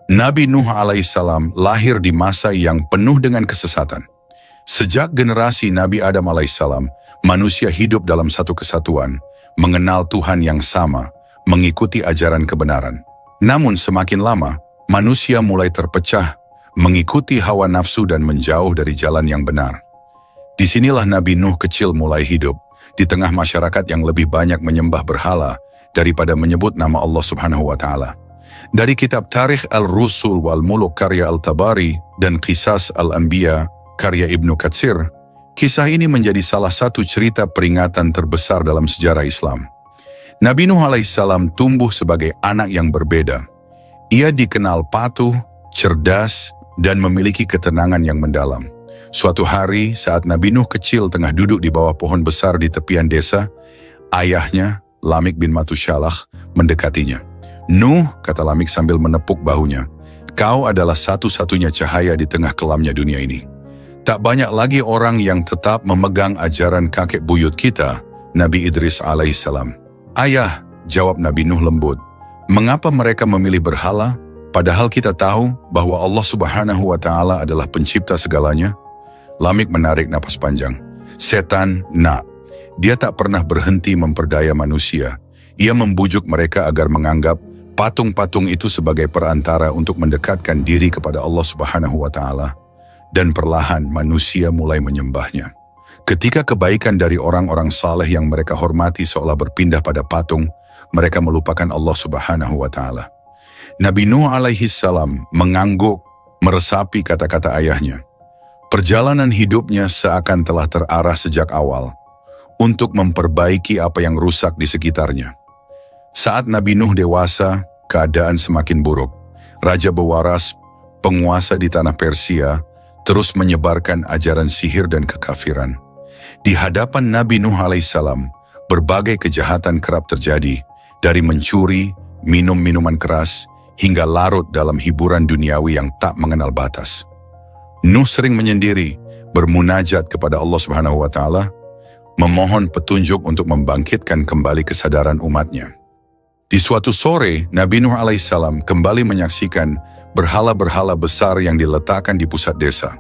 Nabi Nuh alaihissalam lahir di masa yang penuh dengan kesesatan. Sejak generasi Nabi Adam alaihissalam, manusia hidup dalam satu kesatuan, mengenal Tuhan yang sama, mengikuti ajaran kebenaran. Namun semakin lama, manusia mulai terpecah, mengikuti hawa nafsu dan menjauh dari jalan yang benar. Disinilah Nabi Nuh kecil mulai hidup, di tengah masyarakat yang lebih banyak menyembah berhala daripada menyebut nama Allah Subhanahu wa Ta'ala. Dari kitab Tarikh Al-Rusul wal Muluk karya Al-Tabari dan Qisas Al-Anbiya karya Ibnu Katsir, kisah ini menjadi salah satu cerita peringatan terbesar dalam sejarah Islam. Nabi Nuh alaihissalam tumbuh sebagai anak yang berbeda. Ia dikenal patuh, cerdas, dan memiliki ketenangan yang mendalam. Suatu hari saat Nabi Nuh kecil tengah duduk di bawah pohon besar di tepian desa, ayahnya, Lamik bin Matusyalah, mendekatinya. "Nuh," kata Lamik sambil menepuk bahunya, "kau adalah satu-satunya cahaya di tengah kelamnya dunia ini. Tak banyak lagi orang yang tetap memegang ajaran kakek buyut kita, Nabi Idris alaihissalam." "Ayah," jawab Nabi Nuh lembut, "mengapa mereka memilih berhala, padahal kita tahu bahwa Allah Subhanahu wa Ta'ala adalah pencipta segalanya?" Lamik menarik napas panjang. "Setan, nak. Dia tak pernah berhenti memperdaya manusia. Ia membujuk mereka agar menganggap patung-patung itu sebagai perantara untuk mendekatkan diri kepada Allah Subhanahu wa Ta'ala. Dan perlahan manusia mulai menyembahnya. Ketika kebaikan dari orang-orang saleh yang mereka hormati seolah berpindah pada patung, mereka melupakan Allah Subhanahu wa Ta'ala." Nabi Nuh alaihissalam mengangguk, meresapi kata-kata ayahnya. Perjalanan hidupnya seakan telah terarah sejak awal untuk memperbaiki apa yang rusak di sekitarnya. Saat Nabi Nuh dewasa, keadaan semakin buruk. Raja Bewaras, penguasa di tanah Persia, terus menyebarkan ajaran sihir dan kekafiran. Di hadapan Nabi Nuh alaihissalam, berbagai kejahatan kerap terjadi, dari mencuri, minum minuman keras, hingga larut dalam hiburan duniawi yang tak mengenal batas. Nuh sering menyendiri, bermunajat kepada Allah Subhanahu wa Ta'ala, memohon petunjuk untuk membangkitkan kembali kesadaran umatnya. Di suatu sore, Nabi Nuh alaihissalam kembali menyaksikan berhala-berhala besar yang diletakkan di pusat desa.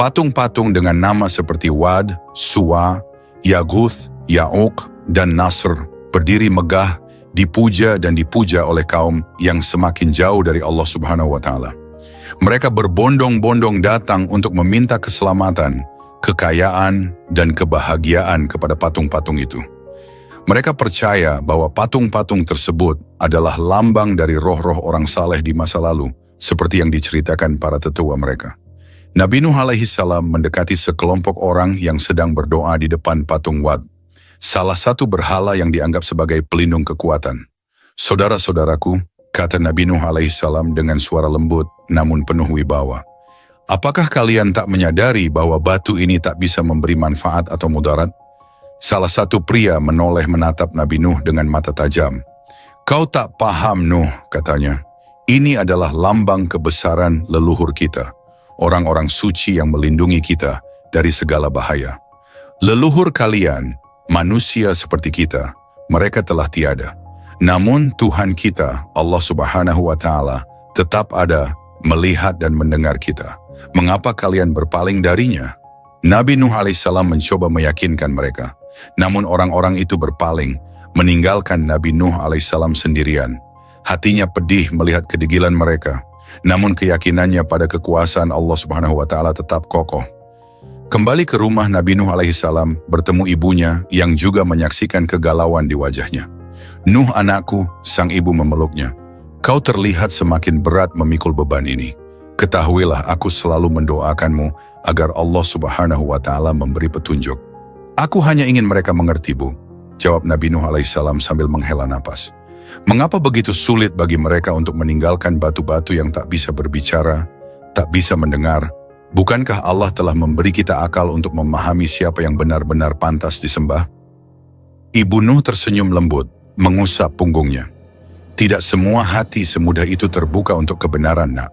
Patung-patung dengan nama seperti Wad, Suwa, Yaguth, Ya'uq, dan Nasr berdiri megah, dipuja dan dipuja oleh kaum yang semakin jauh dari Allah Subhanahu wa Ta'ala. Mereka berbondong-bondong datang untuk meminta keselamatan, kekayaan, dan kebahagiaan kepada patung-patung itu. Mereka percaya bahwa patung-patung tersebut adalah lambang dari roh-roh orang saleh di masa lalu, seperti yang diceritakan para tetua mereka. Nabi Nuh alaihissalam mendekati sekelompok orang yang sedang berdoa di depan patung Wad, salah satu berhala yang dianggap sebagai pelindung kekuatan. "Saudara-saudaraku," kata Nabi Nuh alaihissalam dengan suara lembut namun penuh wibawa, "apakah kalian tak menyadari bahwa batu ini tak bisa memberi manfaat atau mudarat?" Salah satu pria menoleh menatap Nabi Nuh dengan mata tajam. "Kau tak paham, Nuh," katanya. "Ini adalah lambang kebesaran leluhur kita, orang-orang suci yang melindungi kita dari segala bahaya. Leluhur kalian, manusia seperti kita, mereka telah tiada. Namun Tuhan kita, Allah Subhanahu wa Ta'ala, tetap ada, melihat dan mendengar kita. Mengapa kalian berpaling darinya?" Nabi Nuh alaihissalam mencoba meyakinkan mereka. Namun orang-orang itu berpaling, meninggalkan Nabi Nuh alaihissalam sendirian. Hatinya pedih melihat kedegilan mereka, namun keyakinannya pada kekuasaan Allah Subhanahu wa Ta'ala tetap kokoh. Kembali ke rumah Nabi Nuh alaihissalam, bertemu ibunya yang juga menyaksikan kegalauan di wajahnya. "Nuh anakku," sang ibu memeluknya, "kau terlihat semakin berat memikul beban ini. Ketahuilah aku selalu mendoakanmu agar Allah Subhanahu wa Ta'ala memberi petunjuk." "Aku hanya ingin mereka mengerti, Bu," jawab Nabi Nuh alaihissalam sambil menghela napas. "Mengapa begitu sulit bagi mereka untuk meninggalkan batu-batu yang tak bisa berbicara, tak bisa mendengar? Bukankah Allah telah memberi kita akal untuk memahami siapa yang benar-benar pantas disembah?" Ibu Nuh tersenyum lembut, mengusap punggungnya. "Tidak semua hati semudah itu terbuka untuk kebenaran, nak.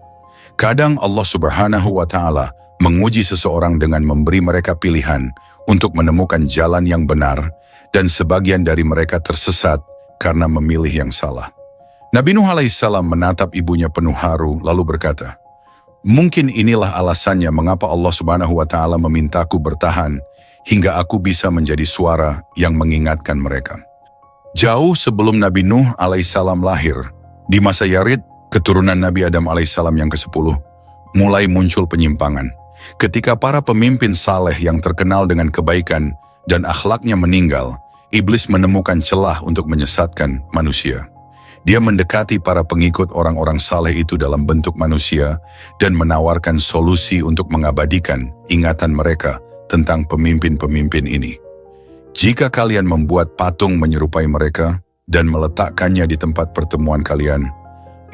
Kadang Allah Subhanahu wa Ta'ala menguji seseorang dengan memberi mereka pilihan untuk menemukan jalan yang benar, dan sebagian dari mereka tersesat karena memilih yang salah." Nabi Nuh alaihissalam menatap ibunya penuh haru lalu berkata, "Mungkin inilah alasannya mengapa Allah Subhanahu wa Ta'ala memintaku bertahan hingga aku bisa menjadi suara yang mengingatkan mereka." Jauh sebelum Nabi Nuh alaihissalam lahir, di masa Yarid, keturunan Nabi Adam alaihissalam yang ke-10, mulai muncul penyimpangan. Ketika para pemimpin saleh yang terkenal dengan kebaikan dan akhlaknya meninggal, iblis menemukan celah untuk menyesatkan manusia. Dia mendekati para pengikut orang-orang saleh itu dalam bentuk manusia dan menawarkan solusi untuk mengabadikan ingatan mereka tentang pemimpin-pemimpin ini. Jika kalian membuat patung menyerupai mereka dan meletakkannya di tempat pertemuan kalian,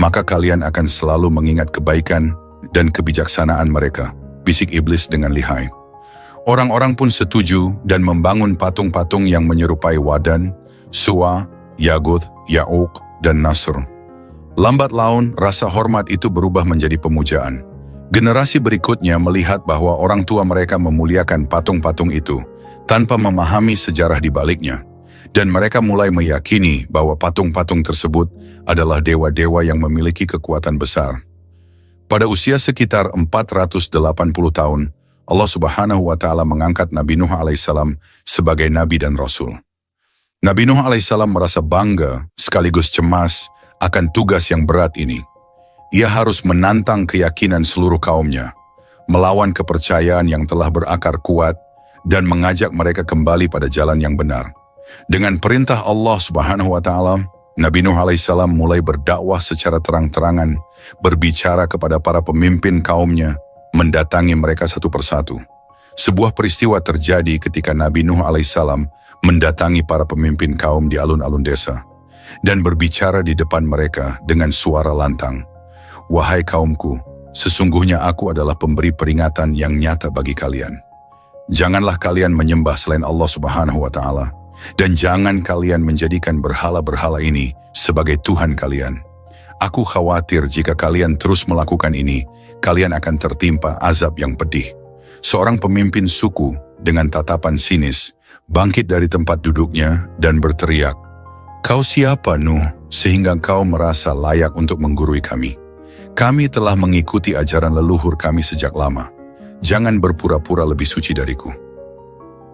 maka kalian akan selalu mengingat kebaikan dan kebijaksanaan mereka, bisik iblis dengan lihai. Orang-orang pun setuju dan membangun patung-patung yang menyerupai Wadan, Suwa, Yaguth, Ya'uq, dan Nasr. Lambat laun, rasa hormat itu berubah menjadi pemujaan. Generasi berikutnya melihat bahwa orang tua mereka memuliakan patung-patung itu tanpa memahami sejarah di baliknya, dan mereka mulai meyakini bahwa patung-patung tersebut adalah dewa-dewa yang memiliki kekuatan besar. Pada usia sekitar 480 tahun, Allah Subhanahu wa Ta'ala mengangkat Nabi Nuh alaihissalam sebagai nabi dan rasul. Nabi Nuh alaihissalam merasa bangga sekaligus cemas akan tugas yang berat ini. Ia harus menantang keyakinan seluruh kaumnya, melawan kepercayaan yang telah berakar kuat, dan mengajak mereka kembali pada jalan yang benar. Dengan perintah Allah Subhanahu wa Ta'ala, Nabi Nuh alaihissalam mulai berdakwah secara terang-terangan, berbicara kepada para pemimpin kaumnya, mendatangi mereka satu persatu. Sebuah peristiwa terjadi ketika Nabi Nuh alaihissalam mendatangi para pemimpin kaum di alun-alun desa dan berbicara di depan mereka dengan suara lantang. "Wahai kaumku, sesungguhnya aku adalah pemberi peringatan yang nyata bagi kalian. Janganlah kalian menyembah selain Allah Subhanahu wa Ta'ala, dan jangan kalian menjadikan berhala-berhala ini sebagai Tuhan kalian. Aku khawatir jika kalian terus melakukan ini, kalian akan tertimpa azab yang pedih." Seorang pemimpin suku dengan tatapan sinis bangkit dari tempat duduknya dan berteriak, "Kau siapa, Nuh, sehingga kau merasa layak untuk menggurui kami? Kami telah mengikuti ajaran leluhur kami sejak lama. Jangan berpura-pura lebih suci dariku."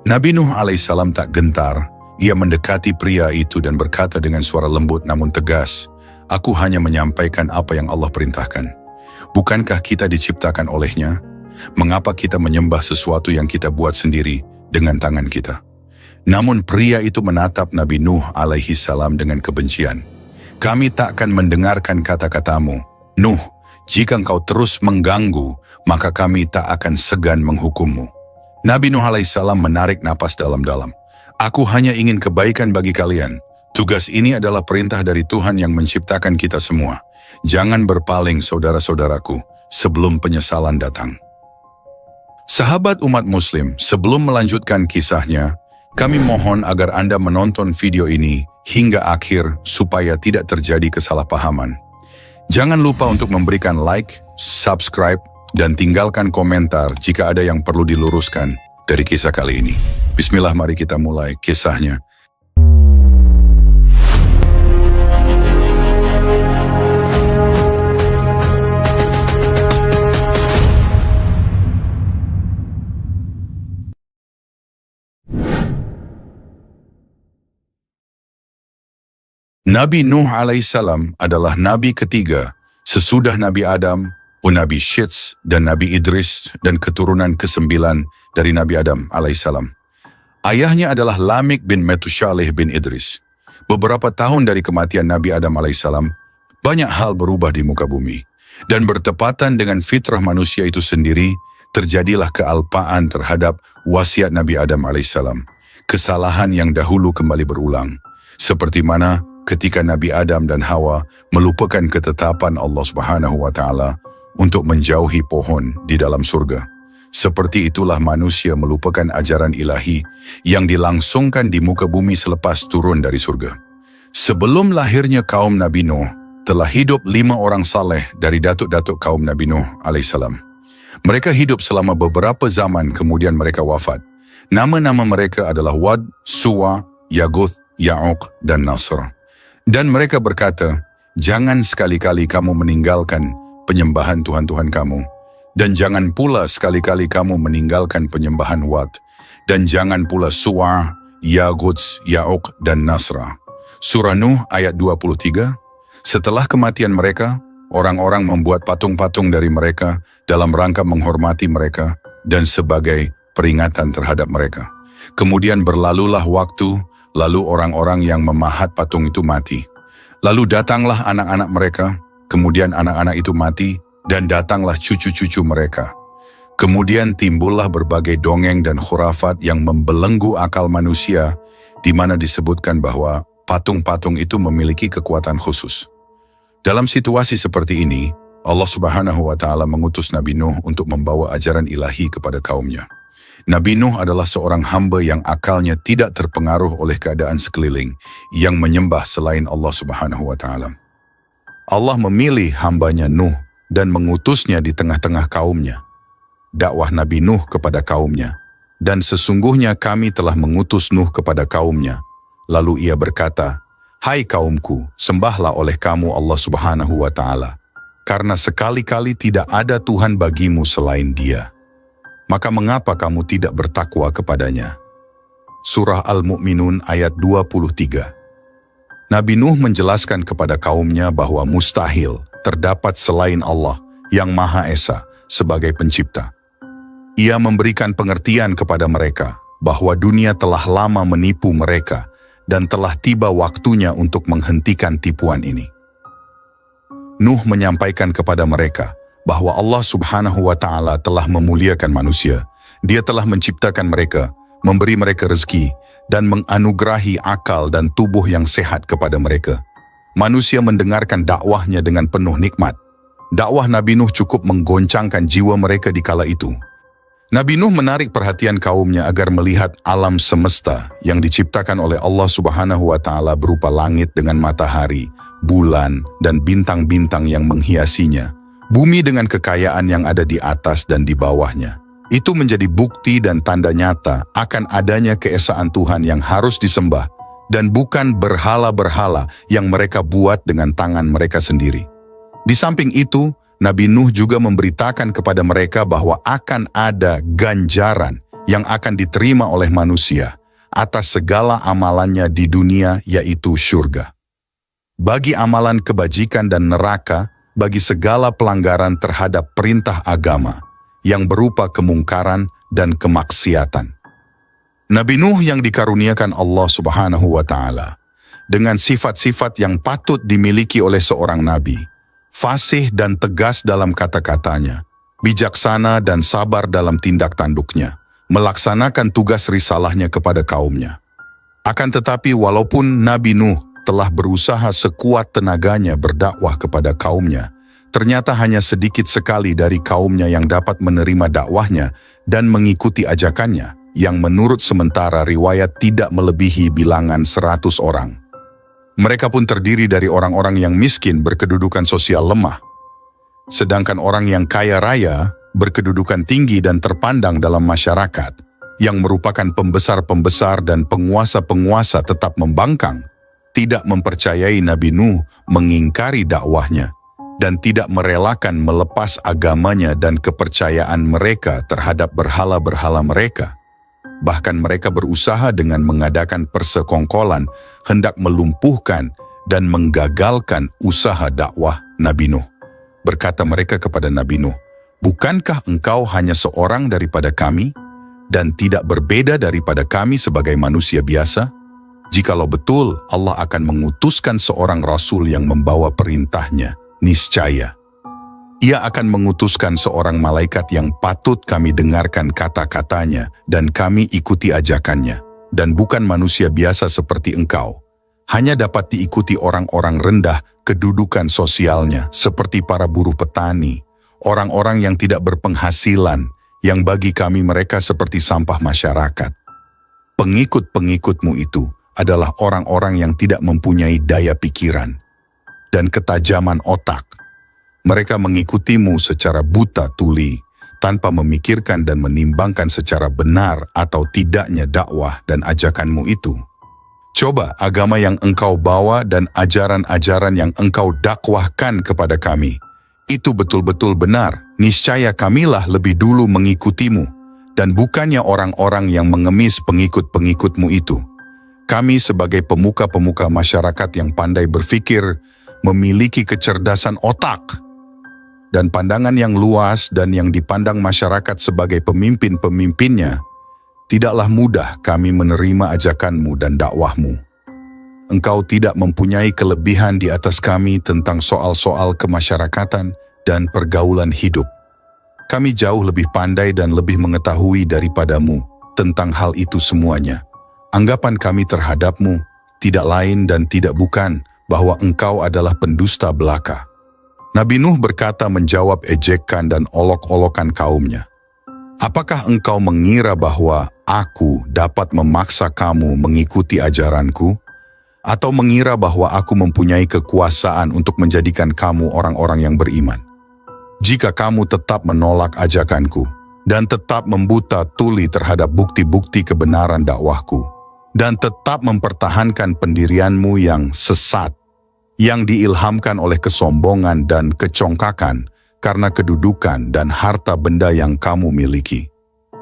Nabi Nuh alaihissalam tak gentar. Ia mendekati pria itu dan berkata dengan suara lembut namun tegas, "Aku hanya menyampaikan apa yang Allah perintahkan. Bukankah kita diciptakan olehnya? Mengapa kita menyembah sesuatu yang kita buat sendiri dengan tangan kita?" Namun pria itu menatap Nabi Nuh alaihissalam dengan kebencian. "Kami tak akan mendengarkan kata-katamu, Nuh. Jika engkau terus mengganggu, maka kami tak akan segan menghukummu." Nabi Nuh alaihissalam menarik napas dalam-dalam. "Aku hanya ingin kebaikan bagi kalian. Tugas ini adalah perintah dari Tuhan yang menciptakan kita semua. Jangan berpaling, saudara-saudaraku, sebelum penyesalan datang." Sahabat umat muslim, sebelum melanjutkan kisahnya, kami mohon agar Anda menonton video ini hingga akhir supaya tidak terjadi kesalahpahaman. Jangan lupa untuk memberikan like, subscribe, dan tinggalkan komentar jika ada yang perlu diluruskan dari kisah kali ini. Bismillah, mari kita mulai kisahnya. Nabi Nuh alaihissalam adalah nabi ketiga sesudah Nabi Adam, Nabi Syits, dan Nabi Idris, dan keturunan ke-9 dari Nabi Adam alaihissalam. Ayahnya adalah Lamik bin Metushaleh bin Idris. Beberapa tahun dari kematian Nabi Adam alaihissalam, banyak hal berubah di muka bumi. Dan bertepatan dengan fitrah manusia itu sendiri, terjadilah kealpaan terhadap wasiat Nabi Adam alaihissalam. Kesalahan yang dahulu kembali berulang. Seperti mana ketika Nabi Adam dan Hawa melupakan ketetapan Allah Subhanahu wa Ta'ala untuk menjauhi pohon di dalam surga. Seperti itulah manusia melupakan ajaran ilahi yang dilangsungkan di muka bumi selepas turun dari surga. Sebelum lahirnya kaum Nabi Nuh, telah hidup 5 orang saleh dari datuk-datuk kaum Nabi Nuh alaihissalam. Mereka hidup selama beberapa zaman kemudian mereka wafat. Nama-nama mereka adalah Wad, Suwa, Yaguth, Ya'uq, dan Nasr. Dan mereka berkata, Jangan sekali-kali kamu meninggalkan penyembahan Tuhan-Tuhan kamu. Dan jangan pula sekali-kali kamu meninggalkan penyembahan Wat. Dan jangan pula Suwa, Yaguts, Ya'uq, dan Nasra. Surah Nuh ayat 23. Setelah kematian mereka, orang-orang membuat patung-patung dari mereka dalam rangka menghormati mereka dan sebagai peringatan terhadap mereka. Kemudian berlalulah waktu, lalu orang-orang yang memahat patung itu mati. Lalu datanglah anak-anak mereka, kemudian anak-anak itu mati, dan datanglah cucu-cucu mereka. Kemudian timbullah berbagai dongeng dan khurafat yang membelenggu akal manusia, di mana disebutkan bahwa patung-patung itu memiliki kekuatan khusus. Dalam situasi seperti ini, Allah Subhanahu wa Ta'ala mengutus Nabi Nuh untuk membawa ajaran ilahi kepada kaumnya. Nabi Nuh adalah seorang hamba yang akalnya tidak terpengaruh oleh keadaan sekeliling yang menyembah selain Allah Subhanahu wa Ta'ala. Allah memilih hambanya Nuh dan mengutusnya di tengah-tengah kaumnya. Dakwah Nabi Nuh kepada kaumnya. Dan sesungguhnya kami telah mengutus Nuh kepada kaumnya. Lalu ia berkata, "Hai kaumku, sembahlah oleh kamu Allah Subhanahu wa Ta'ala, karena sekali-kali tidak ada Tuhan bagimu selain Dia. Maka mengapa kamu tidak bertakwa kepadanya?" Surah Al-Mu'minun ayat 23. Nabi Nuh menjelaskan kepada kaumnya bahwa mustahil terdapat selain Allah yang Maha Esa sebagai pencipta. Ia memberikan pengertian kepada mereka bahwa dunia telah lama menipu mereka dan telah tiba waktunya untuk menghentikan tipuan ini. Nuh menyampaikan kepada mereka bahwa Allah Subhanahu wa Ta'ala telah memuliakan manusia. Dia telah menciptakan mereka, memberi mereka rezeki, dan menganugerahi akal dan tubuh yang sehat kepada mereka. Manusia mendengarkan dakwahnya dengan penuh nikmat. Dakwah Nabi Nuh cukup menggoncangkan jiwa mereka di kala itu. Nabi Nuh menarik perhatian kaumnya agar melihat alam semesta yang diciptakan oleh Allah Subhanahu wa Ta'ala berupa langit dengan matahari, bulan, dan bintang-bintang yang menghiasinya. Bumi dengan kekayaan yang ada di atas dan di bawahnya. Itu menjadi bukti dan tanda nyata akan adanya keesaan Tuhan yang harus disembah dan bukan berhala-berhala yang mereka buat dengan tangan mereka sendiri. Di samping itu, Nabi Nuh juga memberitakan kepada mereka bahwa akan ada ganjaran yang akan diterima oleh manusia atas segala amalannya di dunia, yaitu syurga. Bagi amalan kebajikan dan neraka, bagi segala pelanggaran terhadap perintah agama yang berupa kemungkaran dan kemaksiatan. Nabi Nuh yang dikaruniakan Allah Subhanahu wa Ta'ala dengan sifat-sifat yang patut dimiliki oleh seorang nabi, fasih dan tegas dalam kata-katanya, bijaksana dan sabar dalam tindak tanduknya, melaksanakan tugas risalahnya kepada kaumnya. Akan tetapi walaupun Nabi Nuh telah berusaha sekuat tenaganya berdakwah kepada kaumnya, ternyata hanya sedikit sekali dari kaumnya yang dapat menerima dakwahnya dan mengikuti ajakannya, yang menurut sementara riwayat tidak melebihi bilangan 100 orang. Mereka pun terdiri dari orang-orang yang miskin berkedudukan sosial lemah, sedangkan orang yang kaya raya berkedudukan tinggi dan terpandang dalam masyarakat, yang merupakan pembesar-pembesar dan penguasa-penguasa tetap membangkang, tidak mempercayai Nabi Nuh, mengingkari dakwahnya, dan tidak merelakan melepas agamanya dan kepercayaan mereka terhadap berhala-berhala mereka. Bahkan mereka berusaha dengan mengadakan persekongkolan, hendak melumpuhkan dan menggagalkan usaha dakwah Nabi Nuh. Berkata mereka kepada Nabi Nuh, "Bukankah engkau hanya seorang daripada kami, dan tidak berbeda daripada kami sebagai manusia biasa? Jikalau betul Allah akan mengutuskan seorang rasul yang membawa perintahnya, niscaya Ia akan mengutuskan seorang malaikat yang patut kami dengarkan kata-katanya dan kami ikuti ajakannya, dan bukan manusia biasa seperti engkau. Hanya dapat diikuti orang-orang rendah kedudukan sosialnya seperti para buruh petani, orang-orang yang tidak berpenghasilan, yang bagi kami mereka seperti sampah masyarakat. Pengikut-pengikutmu itu adalah orang-orang yang tidak mempunyai daya pikiran dan ketajaman otak. Mereka mengikutimu secara buta tuli, tanpa memikirkan dan menimbangkan secara benar atau tidaknya dakwah dan ajakanmu itu. Coba agama yang engkau bawa dan ajaran-ajaran yang engkau dakwahkan kepada kami. Itu betul-betul benar, niscaya kamilah lebih dulu mengikutimu, dan bukannya orang-orang yang mengemis pengikut-pengikutmu itu. Kami sebagai pemuka-pemuka masyarakat yang pandai berpikir, memiliki kecerdasan otak, dan pandangan yang luas dan yang dipandang masyarakat sebagai pemimpin-pemimpinnya, tidaklah mudah kami menerima ajakanmu dan dakwahmu. Engkau tidak mempunyai kelebihan di atas kami tentang soal-soal kemasyarakatan dan pergaulan hidup. Kami jauh lebih pandai dan lebih mengetahui daripadamu tentang hal itu semuanya. Anggapan kami terhadapmu tidak lain dan tidak bukan bahwa engkau adalah pendusta belaka. Nabi Nuh berkata menjawab ejekan dan olok-olokan kaumnya. Apakah engkau mengira bahwa aku dapat memaksa kamu mengikuti ajaranku? Atau mengira bahwa aku mempunyai kekuasaan untuk menjadikan kamu orang-orang yang beriman? Jika kamu tetap menolak ajakanku dan tetap membuta tuli terhadap bukti-bukti kebenaran dakwahku, dan tetap mempertahankan pendirianmu yang sesat, yang diilhamkan oleh kesombongan dan kecongkakan, karena kedudukan dan harta benda yang kamu miliki.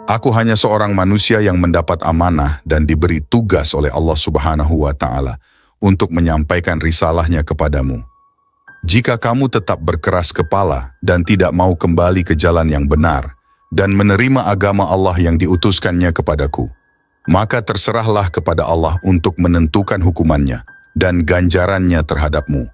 Aku hanya seorang manusia yang mendapat amanah dan diberi tugas oleh Allah Subhanahu wa Ta'ala untuk menyampaikan risalahnya kepadamu. Jika kamu tetap berkeras kepala dan tidak mau kembali ke jalan yang benar dan menerima agama Allah yang diutuskannya kepadaku, maka terserahlah kepada Allah untuk menentukan hukumannya dan ganjarannya terhadapmu.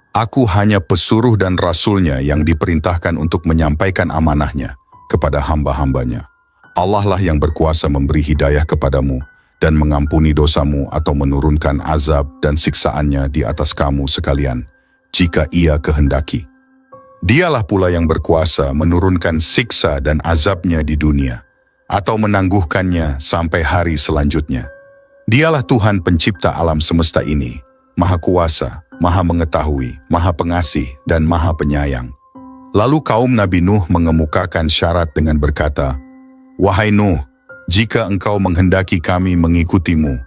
Aku hanya pesuruh dan rasulnya yang diperintahkan untuk menyampaikan amanahnya kepada hamba-hambanya. Allah lah yang berkuasa memberi hidayah kepadamu dan mengampuni dosamu atau menurunkan azab dan siksaannya di atas kamu sekalian, jika ia kehendaki. Dialah pula yang berkuasa menurunkan siksa dan azabnya di dunia, atau menangguhkannya sampai hari selanjutnya. Dialah Tuhan pencipta alam semesta ini, Maha Kuasa, Maha Mengetahui, Maha Pengasih, dan Maha Penyayang. Lalu kaum Nabi Nuh mengemukakan syarat dengan berkata, "Wahai Nuh, jika engkau menghendaki kami mengikutimu,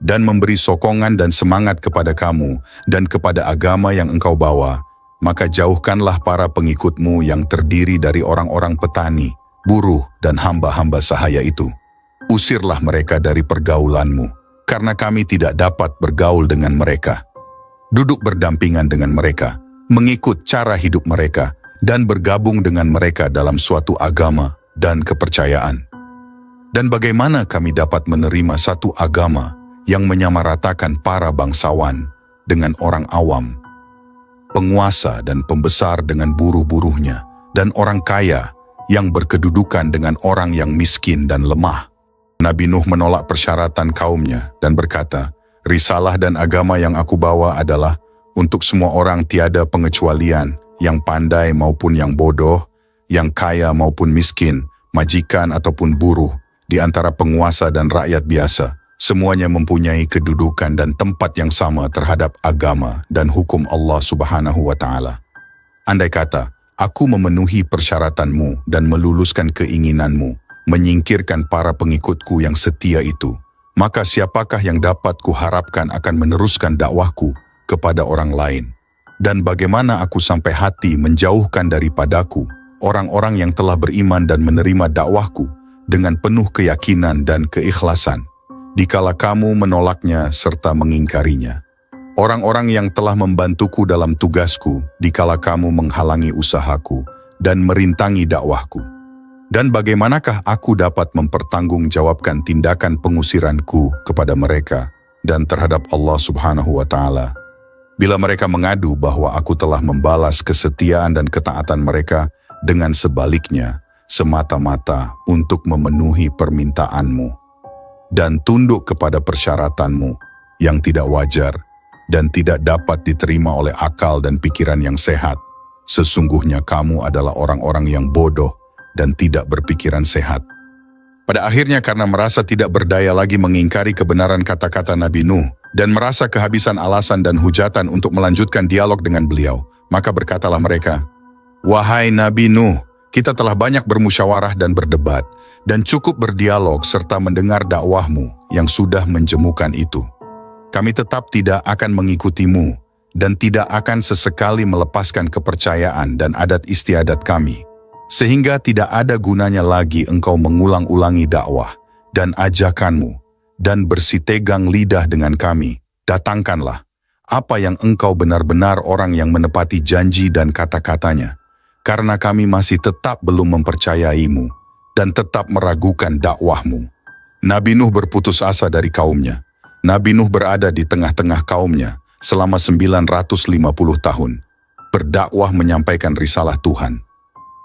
dan memberi sokongan dan semangat kepada kamu dan kepada agama yang engkau bawa, maka jauhkanlah para pengikutmu yang terdiri dari orang-orang petani, buruh, dan hamba-hamba sahaya itu. Usirlah mereka dari pergaulanmu, karena kami tidak dapat bergaul dengan mereka. Duduk berdampingan dengan mereka, mengikut cara hidup mereka, dan bergabung dengan mereka dalam suatu agama dan kepercayaan. Dan bagaimana kami dapat menerima satu agama yang menyamaratakan para bangsawan dengan orang awam, penguasa dan pembesar dengan buruh-buruhnya, dan orang kaya yang berkedudukan dengan orang yang miskin dan lemah?" Nabi Nuh menolak persyaratan kaumnya dan berkata, "Risalah dan agama yang aku bawa adalah untuk semua orang tiada pengecualian, yang pandai maupun yang bodoh, yang kaya maupun miskin, majikan ataupun buruh, di antara penguasa dan rakyat biasa. Semuanya mempunyai kedudukan dan tempat yang sama terhadap agama dan hukum Allah Subhanahu wa Ta'ala. Andai kata, aku memenuhi persyaratanmu dan meluluskan keinginanmu, menyingkirkan para pengikutku yang setia itu, maka siapakah yang dapat kuharapkan akan meneruskan dakwahku kepada orang lain? Dan bagaimana aku sampai hati menjauhkan daripadaku orang-orang yang telah beriman dan menerima dakwahku dengan penuh keyakinan dan keikhlasan, dikala kamu menolaknya serta mengingkarinya? Orang-orang yang telah membantuku dalam tugasku dikala kamu menghalangi usahaku dan merintangi dakwahku. Dan bagaimanakah aku dapat mempertanggungjawabkan tindakan pengusiranku kepada mereka dan terhadap Allah Subhanahu wa Ta'ala, bila mereka mengadu bahwa aku telah membalas kesetiaan dan ketaatan mereka dengan sebaliknya, semata-mata untuk memenuhi permintaanmu, dan tunduk kepada persyaratanmu yang tidak wajar dan tidak dapat diterima oleh akal dan pikiran yang sehat. Sesungguhnya kamu adalah orang-orang yang bodoh dan tidak berpikiran sehat." Pada akhirnya, karena merasa tidak berdaya lagi mengingkari kebenaran kata-kata Nabi Nuh dan merasa kehabisan alasan dan hujatan untuk melanjutkan dialog dengan beliau, maka berkatalah mereka, "Wahai Nabi Nuh, kita telah banyak bermusyawarah dan berdebat, dan cukup berdialog serta mendengar dakwahmu yang sudah menjemukan itu. Kami tetap tidak akan mengikutimu dan tidak akan sesekali melepaskan kepercayaan dan adat istiadat kami, sehingga tidak ada gunanya lagi engkau mengulang-ulangi dakwah dan ajakanmu dan bersitegang lidah dengan kami. Datangkanlah apa yang engkau benar-benar orang yang menepati janji dan kata-katanya, karena kami masih tetap belum mempercayaimu dan tetap meragukan dakwahmu. Nabi Nuh berputus asa dari kaumnya. Nabi Nuh berada di tengah-tengah kaumnya selama 950 tahun, berdakwah menyampaikan risalah Tuhan.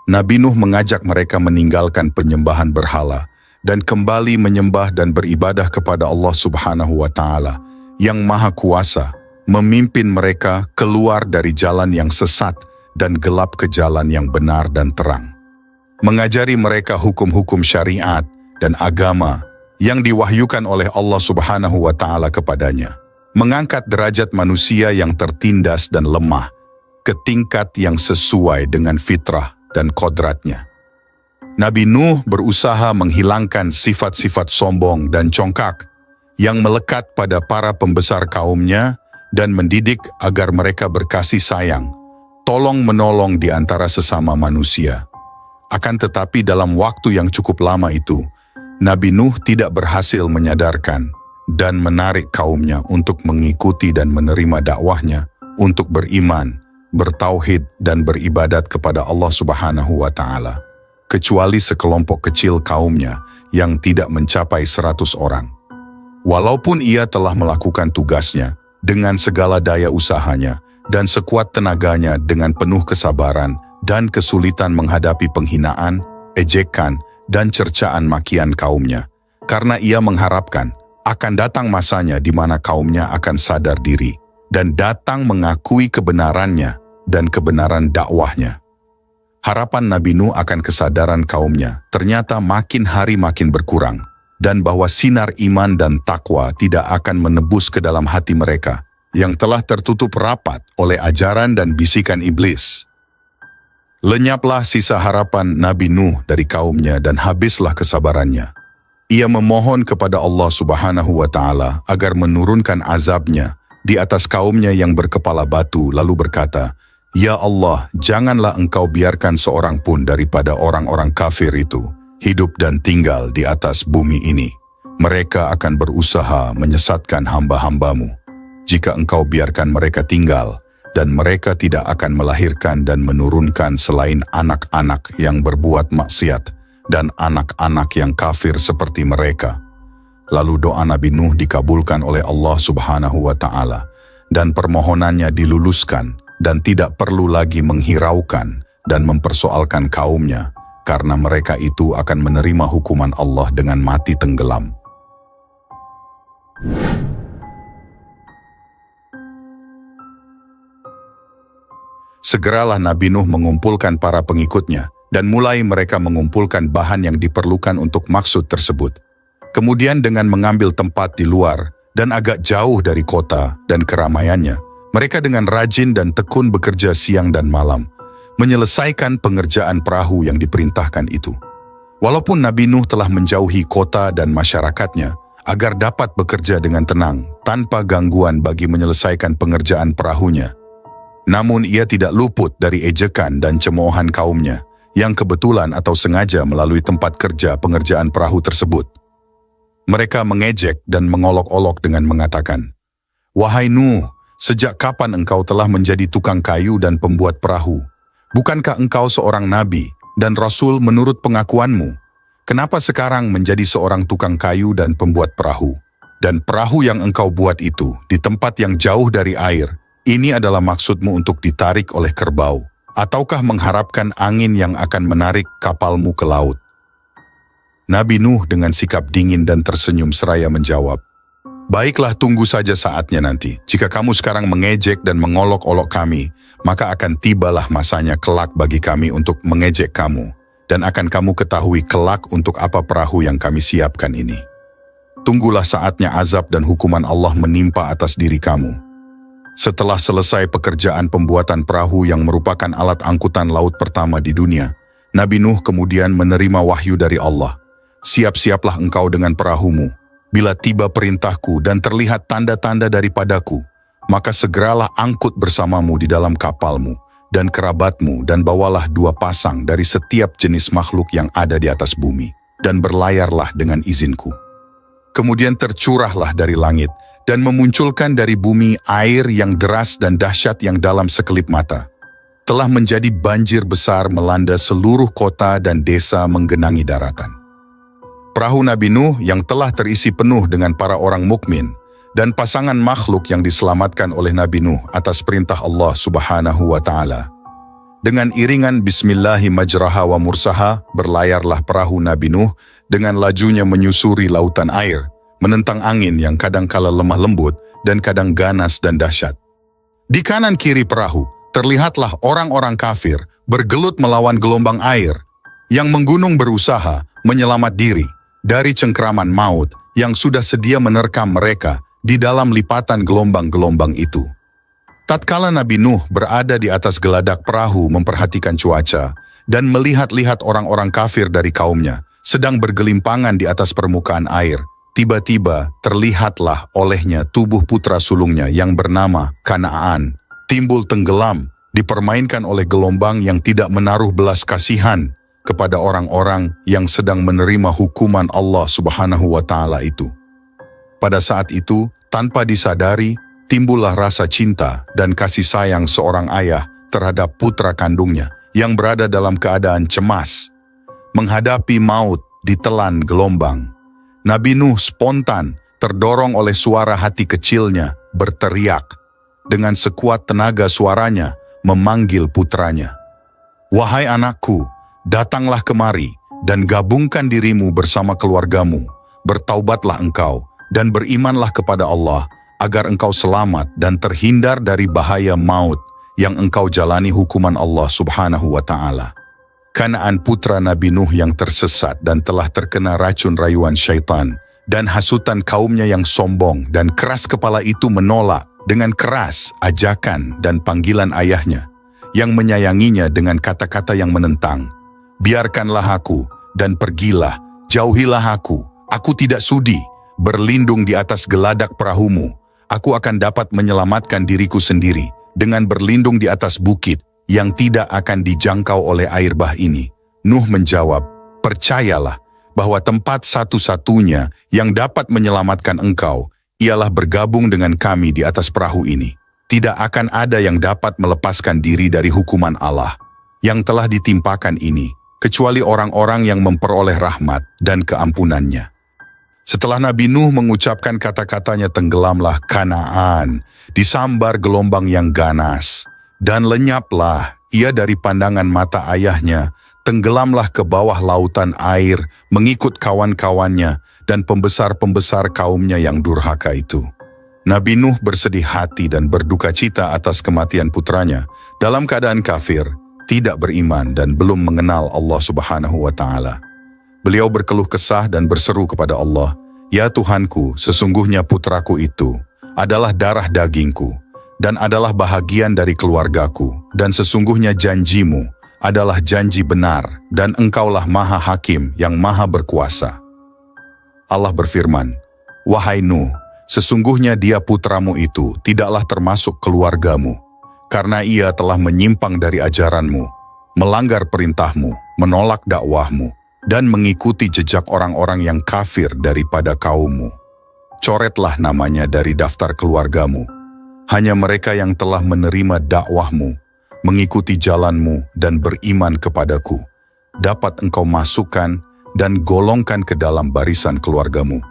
Nabi Nuh mengajak mereka meninggalkan penyembahan berhala dan kembali menyembah dan beribadah kepada Allah Subhanahu wa Ta'ala yang Maha Kuasa, memimpin mereka keluar dari jalan yang sesat dan gelap ke jalan yang benar dan terang. Mengajari mereka hukum-hukum syariat dan agama yang diwahyukan oleh Allah Subhanahu wa Ta'ala kepadanya, mengangkat derajat manusia yang tertindas dan lemah ke tingkat yang sesuai dengan fitrah dan kodratnya. Nabi Nuh berusaha menghilangkan sifat-sifat sombong dan congkak yang melekat pada para pembesar kaumnya dan mendidik agar mereka berkasih sayang, tolong-menolong di antara sesama manusia. Akan tetapi dalam waktu yang cukup lama itu, Nabi Nuh tidak berhasil menyadarkan dan menarik kaumnya untuk mengikuti dan menerima dakwahnya, untuk beriman, bertauhid dan beribadat kepada Allah Subhanahu wa Ta'ala, kecuali sekelompok kecil kaumnya yang tidak mencapai 100 orang. Walaupun ia telah melakukan tugasnya dengan segala daya usahanya dan sekuat tenaganya dengan penuh kesabaran dan kesulitan menghadapi penghinaan, ejekan, dan cercaan makian kaumnya, karena ia mengharapkan akan datang masanya di mana kaumnya akan sadar diri dan datang mengakui kebenarannya dan kebenaran dakwahnya. Harapan Nabi Nuh akan kesadaran kaumnya ternyata makin hari makin berkurang, dan bahwa sinar iman dan takwa tidak akan menebus ke dalam hati mereka yang telah tertutup rapat oleh ajaran dan bisikan iblis. Lenyaplah sisa harapan Nabi Nuh dari kaumnya dan habislah kesabarannya. Ia memohon kepada Allah Subhanahu wa Ta'ala agar menurunkan azabnya di atas kaumnya yang berkepala batu, lalu berkata, "Ya Allah, janganlah engkau biarkan seorang pun daripada orang-orang kafir itu hidup dan tinggal di atas bumi ini. Mereka akan berusaha menyesatkan hamba-hambamu. Jika engkau biarkan mereka tinggal, dan mereka tidak akan melahirkan dan menurunkan selain anak-anak yang berbuat maksiat dan anak-anak yang kafir seperti mereka." Lalu doa Nabi Nuh dikabulkan oleh Allah Subhanahu wa Ta'ala, dan permohonannya diluluskan dan tidak perlu lagi menghiraukan dan mempersoalkan kaumnya, karena mereka itu akan menerima hukuman Allah dengan mati tenggelam. Segeralah Nabi Nuh mengumpulkan para pengikutnya, dan mulai mereka mengumpulkan bahan yang diperlukan untuk maksud tersebut. Kemudian dengan mengambil tempat di luar dan agak jauh dari kota dan keramaiannya, mereka dengan rajin dan tekun bekerja siang dan malam, menyelesaikan pengerjaan perahu yang diperintahkan itu. Walaupun Nabi Nuh telah menjauhi kota dan masyarakatnya, agar dapat bekerja dengan tenang, tanpa gangguan bagi menyelesaikan pengerjaan perahunya, namun ia tidak luput dari ejekan dan cemoohan kaumnya, yang kebetulan atau sengaja melalui tempat kerja pengerjaan perahu tersebut. Mereka mengejek dan mengolok-olok dengan mengatakan, "Wahai Nuh, sejak kapan engkau telah menjadi tukang kayu dan pembuat perahu? Bukankah engkau seorang nabi dan rasul menurut pengakuanmu? Kenapa sekarang menjadi seorang tukang kayu dan pembuat perahu? Dan perahu yang engkau buat itu di tempat yang jauh dari air, ini adalah maksudmu untuk ditarik oleh kerbau, ataukah mengharapkan angin yang akan menarik kapalmu ke laut?" Nabi Nuh dengan sikap dingin dan tersenyum seraya menjawab, "Baiklah, tunggu saja saatnya nanti. Jika kamu sekarang mengejek dan mengolok-olok kami, maka akan tibalah masanya kelak bagi kami untuk mengejek kamu, dan akan kamu ketahui kelak untuk apa perahu yang kami siapkan ini. Tunggulah saatnya azab dan hukuman Allah menimpa atas diri kamu." Setelah selesai pekerjaan pembuatan perahu yang merupakan alat angkutan laut pertama di dunia, Nabi Nuh kemudian menerima wahyu dari Allah, "Siap-siaplah engkau dengan perahumu, Bila tiba perintahku dan terlihat tanda-tanda daripadaku, maka segeralah angkut bersamamu di dalam kapalmu dan kerabatmu dan bawalah 2 pasang dari setiap jenis makhluk yang ada di atas bumi dan berlayarlah dengan izinku. Kemudian tercurahlah dari langit dan memunculkan dari bumi air yang deras dan dahsyat yang dalam sekelip mata. Telah menjadi banjir besar melanda seluruh kota dan desa menggenangi daratan. Perahu Nabi Nuh yang telah terisi penuh dengan para orang mukmin dan pasangan makhluk yang diselamatkan oleh Nabi Nuh atas perintah Allah Subhanahu wa Ta'ala. Dengan iringan Bismillahi majraha wa mursaha, berlayarlah perahu Nabi Nuh dengan lajunya menyusuri lautan air, menentang angin yang kadangkala lemah lembut dan kadang ganas dan dahsyat. Di kanan kiri perahu, terlihatlah orang-orang kafir bergelut melawan gelombang air yang menggunung berusaha menyelamat diri dari cengkraman maut yang sudah sedia menerkam mereka di dalam lipatan gelombang-gelombang itu. Tatkala Nabi Nuh berada di atas geladak perahu memperhatikan cuaca dan melihat-lihat orang-orang kafir dari kaumnya sedang bergelimpangan di atas permukaan air, tiba-tiba terlihatlah olehnya tubuh putra sulungnya yang bernama Kanaan timbul tenggelam, dipermainkan oleh gelombang yang tidak menaruh belas kasihan kepada orang-orang yang sedang menerima hukuman Allah Subhanahu wa Ta'ala itu. Pada saat itu, tanpa disadari, timbullah rasa cinta dan kasih sayang seorang ayah terhadap putra kandungnya yang berada dalam keadaan cemas, menghadapi maut ditelan gelombang. Nabi Nuh spontan terdorong oleh suara hati kecilnya berteriak. Dengan sekuat tenaga suaranya memanggil putranya. Wahai anakku, datanglah kemari dan gabungkan dirimu bersama keluargamu. Bertaubatlah engkau dan berimanlah kepada Allah agar engkau selamat dan terhindar dari bahaya maut yang engkau jalani hukuman Allah Subhanahu wa Ta'ala. Kanaan putra Nabi Nuh yang tersesat dan telah terkena racun rayuan syaitan dan hasutan kaumnya yang sombong dan keras kepala itu menolak dengan keras ajakan dan panggilan ayahnya yang menyayanginya dengan kata-kata yang menentang. Biarkanlah aku dan pergilah, jauhilah aku tidak sudi berlindung di atas geladak perahumu. Aku akan dapat menyelamatkan diriku sendiri dengan berlindung di atas bukit yang tidak akan dijangkau oleh air bah ini. Nuh menjawab, percayalah bahwa tempat satu-satunya yang dapat menyelamatkan engkau ialah bergabung dengan kami di atas perahu ini. Tidak akan ada yang dapat melepaskan diri dari hukuman Allah yang telah ditimpakan ini, kecuali orang-orang yang memperoleh rahmat dan keampunannya. Setelah Nabi Nuh mengucapkan kata-katanya, tenggelamlah Kanaan, disambar gelombang yang ganas, dan lenyaplah ia dari pandangan mata ayahnya, tenggelamlah ke bawah lautan air, mengikut kawan-kawannya, dan pembesar-pembesar kaumnya yang durhaka itu. Nabi Nuh bersedih hati dan berduka cita atas kematian putranya dalam keadaan kafir, tidak beriman dan belum mengenal Allah Subhanahu wa Ta'ala. Beliau berkeluh kesah dan berseru kepada Allah, "Ya Tuhanku, sesungguhnya putraku itu adalah darah dagingku dan adalah bahagian dari keluargaku, dan sesungguhnya janjimu adalah janji benar dan engkaulah Maha Hakim yang Maha Berkuasa." Allah berfirman, "Wahai Nuh, sesungguhnya dia putramu itu tidaklah termasuk keluargamu, karena ia telah menyimpang dari ajaranmu, melanggar perintahmu, menolak dakwahmu, dan mengikuti jejak orang-orang yang kafir daripada kaummu. Coretlah namanya dari daftar keluargamu. Hanya mereka yang telah menerima dakwahmu, mengikuti jalanmu dan beriman kepadaku, dapat engkau masukkan dan golongkan ke dalam barisan keluargamu,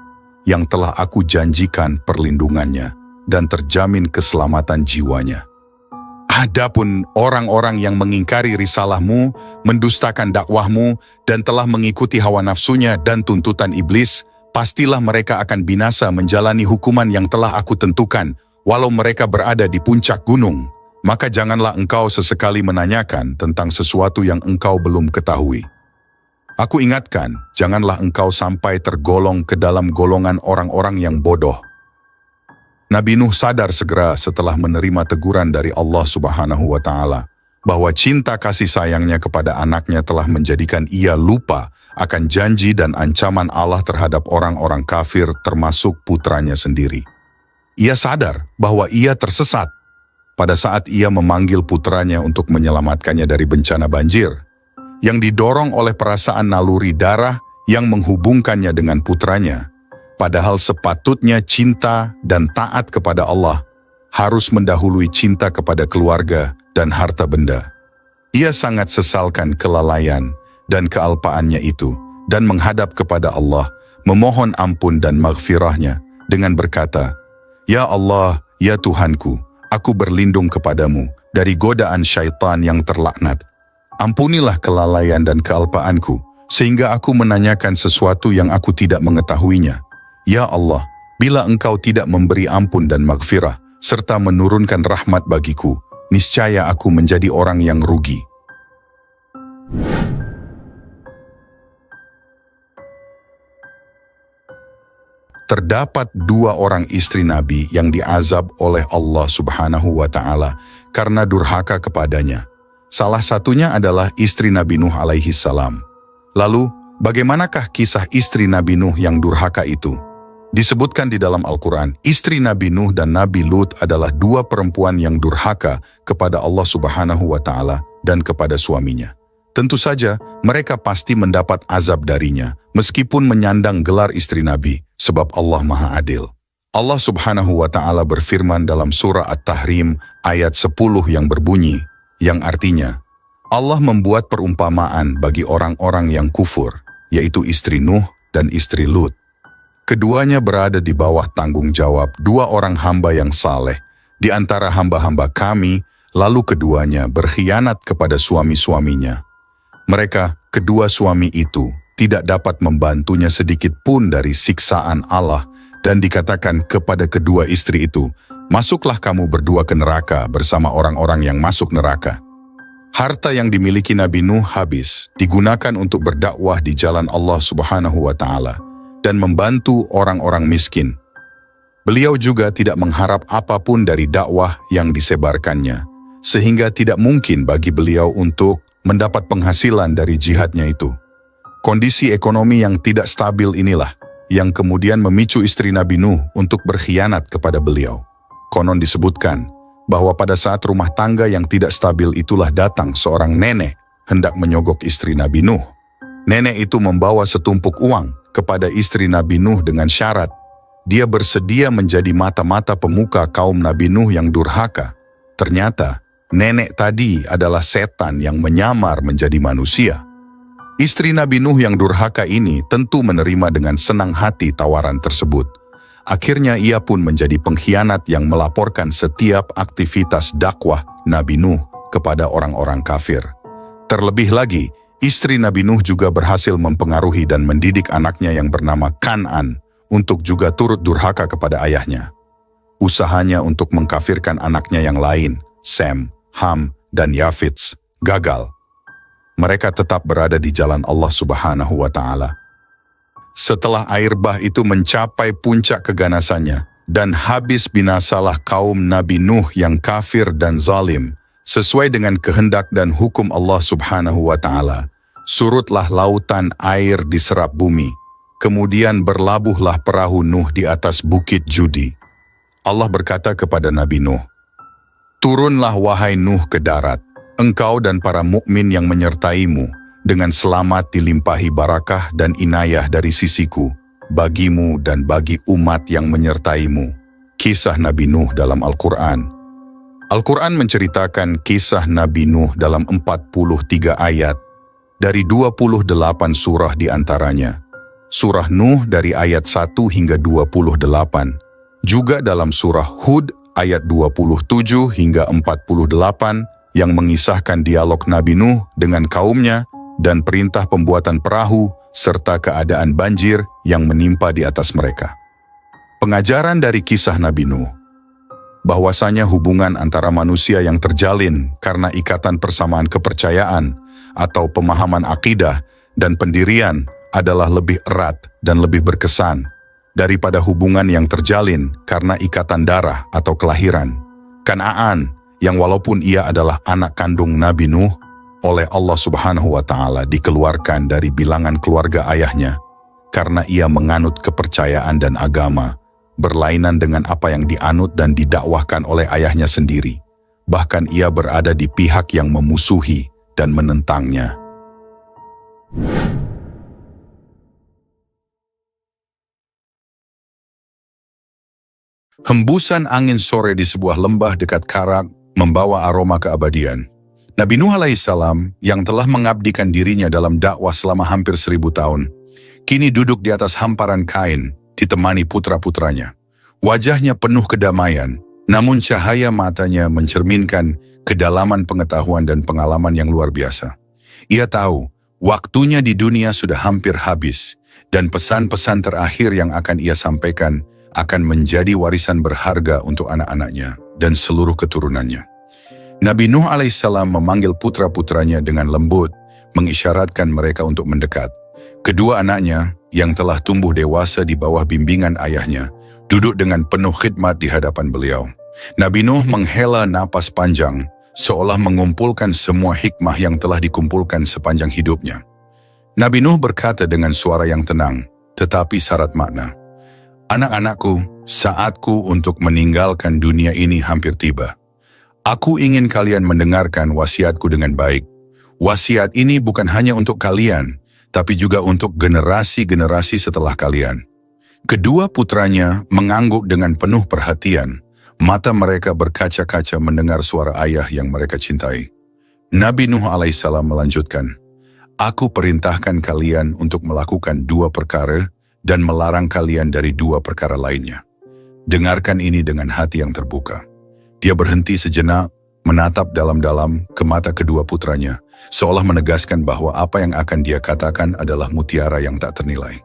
yang telah aku janjikan perlindungannya dan terjamin keselamatan jiwanya. Adapun orang-orang yang mengingkari risalahmu, mendustakan dakwahmu, dan telah mengikuti hawa nafsunya dan tuntutan iblis, pastilah mereka akan binasa menjalani hukuman yang telah aku tentukan, walau mereka berada di puncak gunung. Maka janganlah engkau sesekali menanyakan tentang sesuatu yang engkau belum ketahui. Aku ingatkan, janganlah engkau sampai tergolong ke dalam golongan orang-orang yang bodoh." Nabi Nuh sadar segera setelah menerima teguran dari Allah Subhanahu wa Ta'ala bahwa cinta kasih sayangnya kepada anaknya telah menjadikan ia lupa akan janji dan ancaman Allah terhadap orang-orang kafir termasuk putranya sendiri. Ia sadar bahwa ia tersesat pada saat ia memanggil putranya untuk menyelamatkannya dari bencana banjir, yang didorong oleh perasaan naluri darah yang menghubungkannya dengan putranya. Padahal sepatutnya cinta dan taat kepada Allah harus mendahului cinta kepada keluarga dan harta benda. Ia sangat sesalkan kelalaian dan kealpaannya itu dan menghadap kepada Allah, memohon ampun dan maghfirahnya dengan berkata, "Ya Allah, ya Tuhanku, aku berlindung kepadamu dari godaan syaitan yang terlaknat. Ampunilah kelalaian dan kealpaanku, sehingga aku menanyakan sesuatu yang aku tidak mengetahuinya. Ya Allah, bila Engkau tidak memberi ampun dan maghfirah, serta menurunkan rahmat bagiku, niscaya aku menjadi orang yang rugi." Terdapat dua orang istri Nabi yang diazab oleh Allah Subhanahu wa Ta'ala karena durhaka kepadanya. Salah satunya adalah istri Nabi Nuh alaihi salam. Lalu, bagaimanakah kisah istri Nabi Nuh yang durhaka itu? Disebutkan di dalam Al-Quran, istri Nabi Nuh dan Nabi Lut adalah dua perempuan yang durhaka kepada Allah Subhanahu wa Ta'ala dan kepada suaminya. Tentu saja, mereka pasti mendapat azab darinya, meskipun menyandang gelar istri Nabi, sebab Allah Maha Adil. Allah Subhanahu wa Ta'ala berfirman dalam surah At-Tahrim ayat 10 yang berbunyi, yang artinya, Allah membuat perumpamaan bagi orang-orang yang kufur, yaitu istri Nuh dan istri Lut. Keduanya berada di bawah tanggung jawab dua orang hamba yang saleh, di antara hamba-hamba kami, lalu keduanya berkhianat kepada suami-suaminya. Mereka, kedua suami itu, tidak dapat membantunya sedikit pun dari siksaan Allah, dan dikatakan kepada kedua istri itu, "Masuklah kamu berdua ke neraka bersama orang-orang yang masuk neraka." Harta yang dimiliki Nabi Nuh habis, digunakan untuk berdakwah di jalan Allah Subhanahu wa Ta'ala, dan membantu orang-orang miskin. Beliau juga tidak mengharap apapun dari dakwah yang disebarkannya, sehingga tidak mungkin bagi beliau untuk mendapat penghasilan dari jihadnya itu. Kondisi ekonomi yang tidak stabil inilah yang kemudian memicu istri Nabi Nuh untuk berkhianat kepada beliau. Konon disebutkan bahwa pada saat rumah tangga yang tidak stabil itulah datang seorang nenek hendak menyogok istri Nabi Nuh. Nenek itu membawa setumpuk uang kepada istri Nabi Nuh dengan syarat dia bersedia menjadi mata-mata pemuka kaum Nabi Nuh yang durhaka. Ternyata nenek tadi adalah setan yang menyamar menjadi manusia. Istri Nabi Nuh yang durhaka ini tentu menerima dengan senang hati tawaran tersebut. Akhirnya ia pun menjadi pengkhianat yang melaporkan setiap aktivitas dakwah Nabi Nuh kepada orang-orang kafir. Terlebih lagi, istri Nabi Nuh juga berhasil mempengaruhi dan mendidik anaknya yang bernama Kan'an untuk juga turut durhaka kepada ayahnya. Usahanya untuk mengkafirkan anaknya yang lain, Sem, Ham, dan Yafits, gagal. Mereka tetap berada di jalan Allah Subhanahu wa Ta'ala. Setelah air bah itu mencapai puncak keganasannya dan habis binasalah kaum Nabi Nuh yang kafir dan zalim, sesuai dengan kehendak dan hukum Allah Subhanahu wa Ta'ala, surutlah lautan air diserap bumi, kemudian berlabuhlah perahu Nuh di atas bukit Judi. Allah berkata kepada Nabi Nuh, "Turunlah wahai Nuh ke darat, engkau dan para mukmin yang menyertaimu, dengan selamat dilimpahi barakah dan inayah dari sisiku, bagimu dan bagi umat yang menyertaimu." Kisah Nabi Nuh dalam Al-Quran. Al-Quran menceritakan kisah Nabi Nuh dalam 43 ayat, dari 28 surah di antaranya. Surah Nuh dari ayat 1 hingga 28, juga dalam surah Hud ayat 27 hingga 48 yang mengisahkan dialog Nabi Nuh dengan kaumnya dan perintah pembuatan perahu serta keadaan banjir yang menimpa di atas mereka. Pengajaran dari kisah Nabi Nuh, bahwasanya hubungan antara manusia yang terjalin karena ikatan persamaan kepercayaan atau pemahaman akidah dan pendirian adalah lebih erat dan lebih berkesan daripada hubungan yang terjalin karena ikatan darah atau kelahiran. Kan'an, yang walaupun ia adalah anak kandung Nabi Nuh, oleh Allah Subhanahu wa Ta'ala dikeluarkan dari bilangan keluarga ayahnya karena ia menganut kepercayaan dan agama berlainan dengan apa yang dianut dan didakwahkan oleh ayahnya sendiri. Bahkan ia berada di pihak yang memusuhi dan menentangnya. Hembusan angin sore di sebuah lembah dekat Karak membawa aroma keabadian. Nabi Nuh alaihissalam yang telah mengabdikan dirinya dalam dakwah selama hampir 1000 tahun, kini duduk di atas hamparan kain ditemani putra-putranya. Wajahnya penuh kedamaian, namun cahaya matanya mencerminkan kedalaman pengetahuan dan pengalaman yang luar biasa. Ia tahu waktunya di dunia sudah hampir habis dan pesan-pesan terakhir yang akan ia sampaikan akan menjadi warisan berharga untuk anak-anaknya dan seluruh keturunannya. Nabi Nuh alaihissalam memanggil putra-putranya dengan lembut, mengisyaratkan mereka untuk mendekat. Kedua anaknya yang telah tumbuh dewasa di bawah bimbingan ayahnya, duduk dengan penuh khidmat di hadapan beliau. Nabi Nuh menghela napas panjang, seolah mengumpulkan semua hikmah yang telah dikumpulkan sepanjang hidupnya. Nabi Nuh berkata dengan suara yang tenang, tetapi syarat makna. Anak-anakku, saatku untuk meninggalkan dunia ini hampir tiba. Aku ingin kalian mendengarkan wasiatku dengan baik. Wasiat ini bukan hanya untuk kalian, tapi juga untuk generasi-generasi setelah kalian. Kedua putranya mengangguk dengan penuh perhatian. Mata mereka berkaca-kaca mendengar suara ayah yang mereka cintai. Nabi Nuh alaihissalam melanjutkan, Aku perintahkan kalian untuk melakukan 2 perkara dan melarang kalian dari 2 perkara lainnya. Dengarkan ini dengan hati yang terbuka. Dia berhenti sejenak, menatap dalam-dalam ke mata kedua putranya, seolah menegaskan bahwa apa yang akan dia katakan adalah mutiara yang tak ternilai.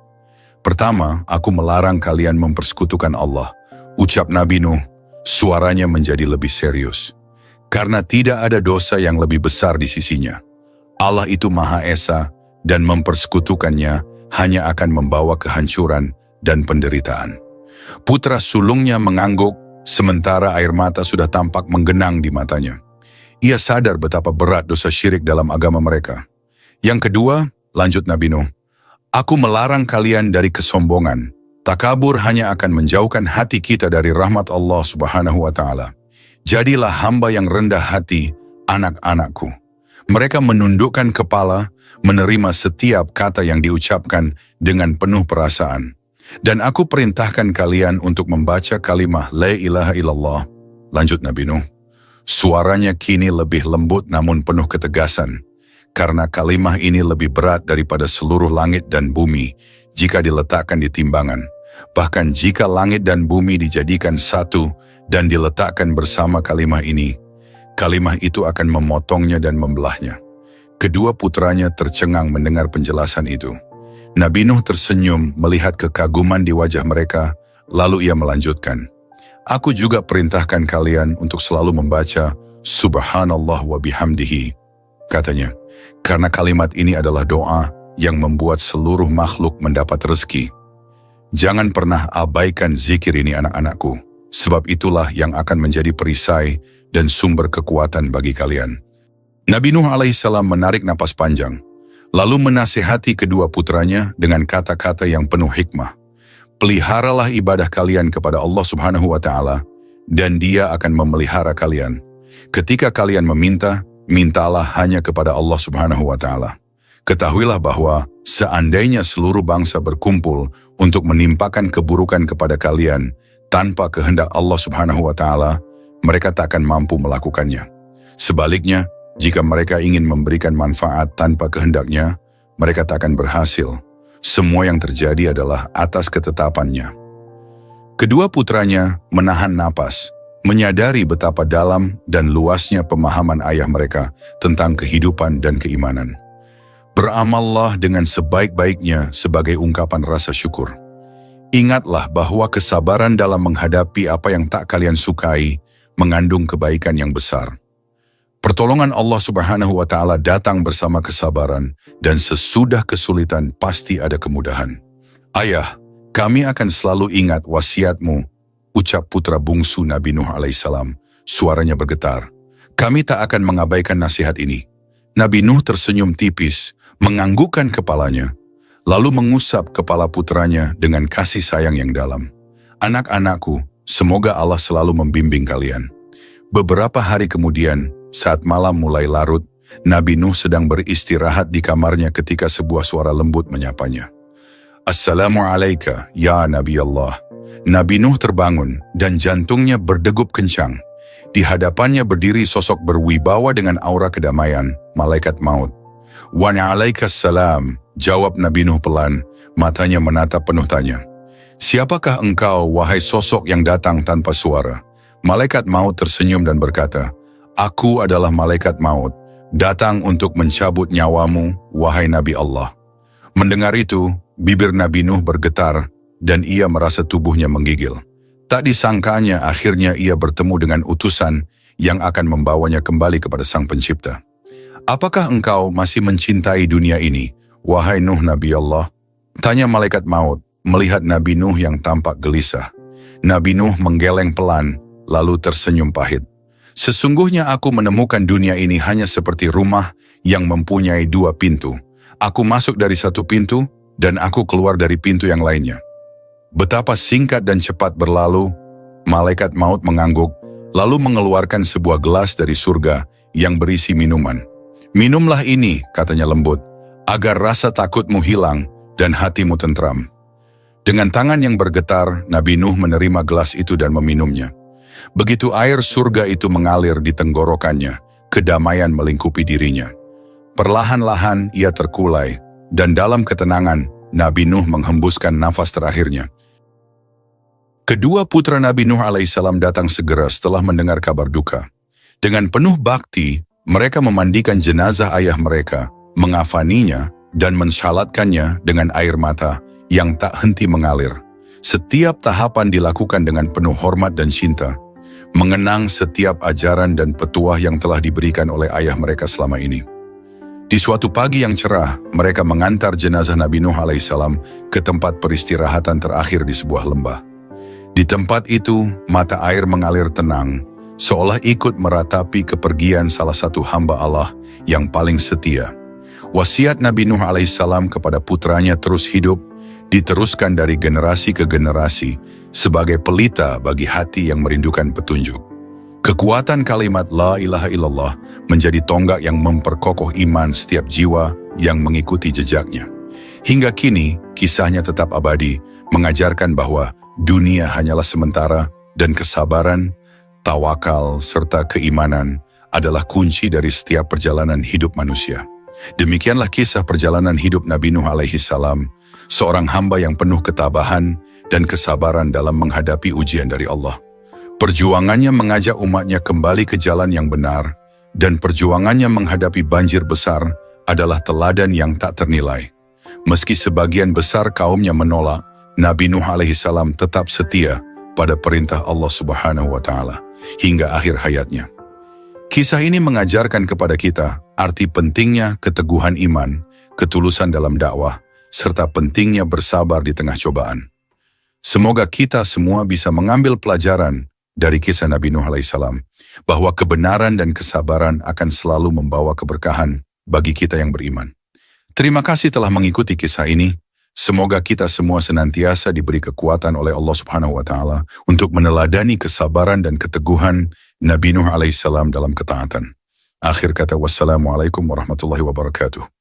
Pertama, aku melarang kalian mempersekutukan Allah, ucap Nabi Nuh, suaranya menjadi lebih serius. Karena tidak ada dosa yang lebih besar di sisinya. Allah itu Maha Esa dan mempersekutukannya hanya akan membawa kehancuran dan penderitaan. Putra sulungnya mengangguk, sementara air mata sudah tampak menggenang di matanya. Ia sadar betapa berat dosa syirik dalam agama mereka. Yang kedua, lanjut Nabi Nuh, aku melarang kalian dari kesombongan. Takabur hanya akan menjauhkan hati kita dari rahmat Allah Subhanahu wa Ta'ala. Jadilah hamba yang rendah hati, anak-anakku. Mereka menundukkan kepala, menerima setiap kata yang diucapkan dengan penuh perasaan. Dan aku perintahkan kalian untuk membaca kalimah La ilaha illallah. Lanjut Nabi Nuh. Suaranya kini lebih lembut namun penuh ketegasan. Karena kalimah ini lebih berat daripada seluruh langit dan bumi jika diletakkan di timbangan. Bahkan jika langit dan bumi dijadikan satu dan diletakkan bersama kalimah ini, kalimah itu akan memotongnya dan membelahnya. Kedua putranya tercengang mendengar penjelasan itu. Nabi Nuh tersenyum melihat kekaguman di wajah mereka, lalu ia melanjutkan, Aku juga perintahkan kalian untuk selalu membaca Subhanallah wa bihamdihi. Katanya, karena kalimat ini adalah doa yang membuat seluruh makhluk mendapat rezeki. Jangan pernah abaikan zikir ini anak-anakku, sebab itulah yang akan menjadi perisai dan sumber kekuatan bagi kalian. Nabi Nuh alaihissalam menarik napas panjang, lalu menasihati kedua putranya dengan kata-kata yang penuh hikmah. Peliharalah ibadah kalian kepada Allah Subhanahu wa Ta'ala, dan Dia akan memelihara kalian. Ketika kalian meminta, mintalah hanya kepada Allah Subhanahu wa Ta'ala. Ketahuilah bahwa seandainya seluruh bangsa berkumpul untuk menimpakan keburukan kepada kalian tanpa kehendak Allah Subhanahu wa Ta'ala, mereka tak akan mampu melakukannya. Sebaliknya, jika mereka ingin memberikan manfaat tanpa kehendaknya, mereka tak akan berhasil. Semua yang terjadi adalah atas ketetapannya. Kedua putranya menahan napas, menyadari betapa dalam dan luasnya pemahaman ayah mereka tentang kehidupan dan keimanan. Beramallah dengan sebaik-baiknya sebagai ungkapan rasa syukur. Ingatlah bahwa kesabaran dalam menghadapi apa yang tak kalian sukai mengandung kebaikan yang besar. Pertolongan Allah Subhanahu wa Ta'ala datang bersama kesabaran, dan sesudah kesulitan pasti ada kemudahan. Ayah, kami akan selalu ingat wasiatmu, ucap putra bungsu Nabi Nuh alaihissalam. Suaranya bergetar. Kami tak akan mengabaikan nasihat ini. Nabi Nuh tersenyum tipis, menganggukkan kepalanya, lalu mengusap kepala putranya dengan kasih sayang yang dalam. Anak-anakku, semoga Allah selalu membimbing kalian. Beberapa hari kemudian, saat malam mulai larut, Nabi Nuh sedang beristirahat di kamarnya ketika sebuah suara lembut menyapanya. Assalamualaikum, ya Nabi Allah. Nabi Nuh terbangun dan jantungnya berdegup kencang. Di hadapannya berdiri sosok berwibawa dengan aura kedamaian, malaikat maut. Wa'alaikassalam, jawab Nabi Nuh pelan, matanya menatap penuh tanya. Siapakah engkau, wahai sosok yang datang tanpa suara? Malaikat maut tersenyum dan berkata, Aku adalah malaikat maut, datang untuk mencabut nyawamu, wahai Nabi Allah. Mendengar itu, bibir Nabi Nuh bergetar dan ia merasa tubuhnya menggigil. Tak disangkanya akhirnya ia bertemu dengan utusan yang akan membawanya kembali kepada Sang Pencipta. Apakah engkau masih mencintai dunia ini, wahai Nuh Nabi Allah? Tanya malaikat maut, melihat Nabi Nuh yang tampak gelisah. Nabi Nuh menggeleng pelan, lalu tersenyum pahit. Sesungguhnya aku menemukan dunia ini hanya seperti rumah yang mempunyai dua pintu. Aku masuk dari satu pintu, dan aku keluar dari pintu yang lainnya. Betapa singkat dan cepat berlalu, malaikat maut mengangguk, lalu mengeluarkan sebuah gelas dari surga yang berisi minuman. Minumlah ini, katanya lembut, agar rasa takutmu hilang dan hatimu tentram. Dengan tangan yang bergetar, Nabi Nuh menerima gelas itu dan meminumnya. Begitu air surga itu mengalir di tenggorokannya, kedamaian melingkupi dirinya. Perlahan-lahan ia terkulai, dan dalam ketenangan, Nabi Nuh menghembuskan nafas terakhirnya. Kedua putra Nabi Nuh alaihissalam datang segera setelah mendengar kabar duka. Dengan penuh bakti, mereka memandikan jenazah ayah mereka, mengafaninya, dan mensalatkannya dengan air mata yang tak henti mengalir. Setiap tahapan dilakukan dengan penuh hormat dan cinta, mengenang setiap ajaran dan petuah yang telah diberikan oleh ayah mereka selama ini. Di suatu pagi yang cerah, mereka mengantar jenazah Nabi Nuh alaihissalam ke tempat peristirahatan terakhir di sebuah lembah. Di tempat itu, mata air mengalir tenang, seolah ikut meratapi kepergian salah satu hamba Allah yang paling setia. Wasiat Nabi Nuh alaihissalam kepada putranya terus hidup, diteruskan dari generasi ke generasi sebagai pelita bagi hati yang merindukan petunjuk. Kekuatan kalimat La ilaha illallah menjadi tonggak yang memperkokoh iman setiap jiwa yang mengikuti jejaknya. Hingga kini, kisahnya tetap abadi, mengajarkan bahwa dunia hanyalah sementara dan kesabaran, tawakal, serta keimanan adalah kunci dari setiap perjalanan hidup manusia. Demikianlah kisah perjalanan hidup Nabi Nuh alaihissalam, seorang hamba yang penuh ketabahan dan kesabaran dalam menghadapi ujian dari Allah. Perjuangannya mengajak umatnya kembali ke jalan yang benar, dan perjuangannya menghadapi banjir besar adalah teladan yang tak ternilai. Meski sebagian besar kaumnya menolak, Nabi Nuh alaihissalam tetap setia pada perintah Allah Subhanahu wa Ta'ala hingga akhir hayatnya. Kisah ini mengajarkan kepada kita arti pentingnya keteguhan iman, ketulusan dalam dakwah, serta pentingnya bersabar di tengah cobaan. Semoga kita semua bisa mengambil pelajaran dari kisah Nabi Nuh alaihissalam, bahwa kebenaran dan kesabaran akan selalu membawa keberkahan bagi kita yang beriman. Terima kasih telah mengikuti kisah ini. Semoga kita semua senantiasa diberi kekuatan oleh Allah Subhanahu wa Ta'ala untuk meneladani kesabaran dan keteguhan Nabi Nuh alaihissalam dalam ketaatan. Akhir kata, wassalamualaikum warahmatullahi wabarakatuh.